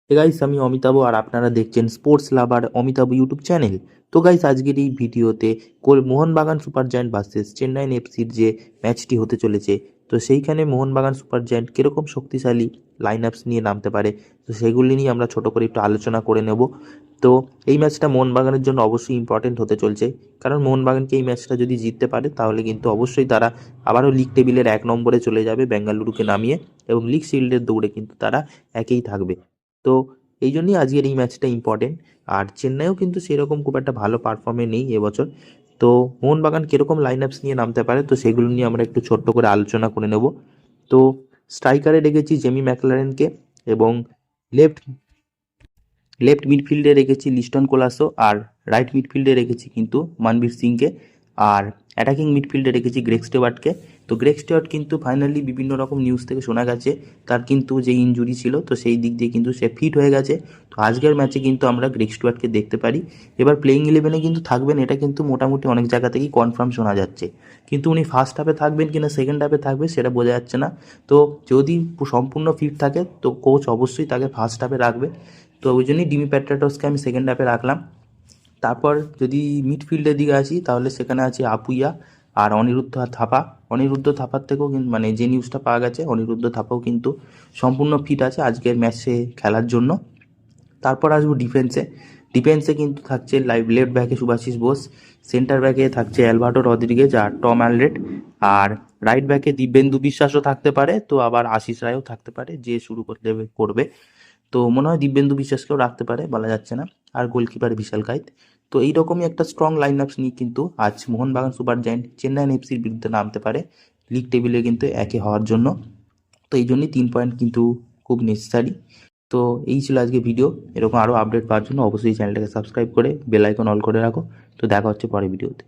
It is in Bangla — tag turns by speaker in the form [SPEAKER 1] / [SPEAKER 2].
[SPEAKER 1] গাইস, আমি অমিতাভ আর আপনারা দেখছেন sports lover Amitabh YouTube channel. তো গাইস, আজকের এই ভিডিওতে Mohun Bagan super giant versus Chennaiyin এফসির যে ম্যাচটি হতে চলেছে, তো সেইখানে মোহনবাগান সুপার জায়ান্ট কীরকম শক্তিশালী লাইন আপস নিয়ে নামতে পারে, তো সেগুলি নিয়ে আমরা ছোট করে একটু আলোচনা করে নেব। তো এই ম্যাচটা মোহনবাগানের জন্য অবশ্যই ইম্পর্টেন্ট হতে চলছে, কারণ মোহনবাগানকে এই ম্যাচটা যদি জিততে পারে তাহলে কিন্তু অবশ্যই তারা আবারও লিগ টেবিলের 1 নম্বরে চলে যাবে বেঙ্গালুরুকে নামিয়ে, এবং লিগ শিল্ডের দৌড়ে কিন্তু তারা একেই থাকবে। তো এই জন্যই আজকের এই ম্যাচটা ইম্পর্টেন্ট। আর চেন্নাইও কিন্তু সেরকম খুব একটা ভালো পারফর্মে নেই এবছর। তো মোহনবাগান কীরকম লাইন আপস নিয়ে নামতে পারে, তো সেগুলো নিয়ে আমরা একটু ছোট্ট করে আলোচনা করে নেব। তো স্ট্রাইকারে রেখেছি জেমি ম্যাকলারেনকে, এবং লেফট লেফট মিডফিল্ডে রেখেছি লিস্টন কোলাসো, আর রাইট মিডফিল্ডে রেখেছি কিন্তু মনবীর সিংকে, আর অ্যাটাকিং মিডফিল্ডে রেখেছি গ্রেগ স্টেওয়ার্টকে। তো গ্রেগ স্টেওয়ার্ট কিন্তু ফাইনালি বিভিন্ন রকম নিউজ থেকে শোনা গেছে তার কিন্তু যে ইনজুরি ছিল, তো সেই দিক দিয়ে কিন্তু সে ফিট হয়ে গেছে। তো আজকের ম্যাচে কিন্তু আমরা গ্রেগ স্টেওয়ার্টকে দেখতে পারি। এবার প্লেইং ইলেভেনে কিন্তু থাকবেন, এটা কিন্তু মোটামুটি অনেক জায়গা থেকেই কনফার্ম শোনা যাচ্ছে, কিন্তু উনি ফার্স্ট হাফে থাকবেন কিনা সেকেন্ড হাফে থাকবে সেটা বোঝা যাচ্ছে না। তো যদি সম্পূর্ণ ফিট থাকে তো কোচ অবশ্যই তাকে ফার্স্ট হাফে রাখবে। তো ওই জন্যই ডিমি প্যাট্রাটসকে আমি সেকেন্ড হাফে রাখলাম। তারপর যদি মিডফিল্ডের দিকে আসি তাহলে সেখানে আছে আপুইয়া আর অনিরুদ্ধ থাপা। অনিরুদ্ধ থাপার থেকেও কিন্তু মানে যে নিউজটা পাওয়া গেছে, অনিরুদ্ধ থাপাও কিন্তু সম্পূর্ণ ফিট আছে আজকের ম্যাচে খেলার জন্য। তারপর আসবো ডিফেন্সে। ডিফেন্সে কিন্তু থাকছে লেফট ব্যাকে সুভাশিস বোস, সেন্টার ব্যাকে থাকছে অ্যালভার্টো রদ্রিগেজ আর টম অ্যালরেড, আর রাইট ব্যাকে দিব্যেন্দু বিশ্বাসও থাকতে পারে, তো আবার আশিস রায়ও থাকতে পারে যে শুরু করবে। তো মনে হয় দিব্যেন্দু বিশ্বাসকেও রাখতে পারে, বলা যাচ্ছে না। আর গোলকিপার বিশাল কাইত। তো এইরকমই একটা স্ট্রং লাইন আপস নিয়ে কিন্তু আজ মোহনবাগান সুপার জায়ান্ট চেন্নাইন এফসির বিরুদ্ধে নামতে পারে লিগ টেবিলে কিন্তু একে হওয়ার জন্য। তো এই জন্যই 3 পয়েন্ট কিন্তু খুব নেসেসারি। তো এই ছিল আজকে ভিডিও। এরকম আরও আপডেট পাওয়ার জন্য অবশ্যই চ্যানেলটাকে সাবস্ক্রাইব করে বেল আইকন অল করে রাখো। তো দেখা হচ্ছে পরের ভিডিওতে।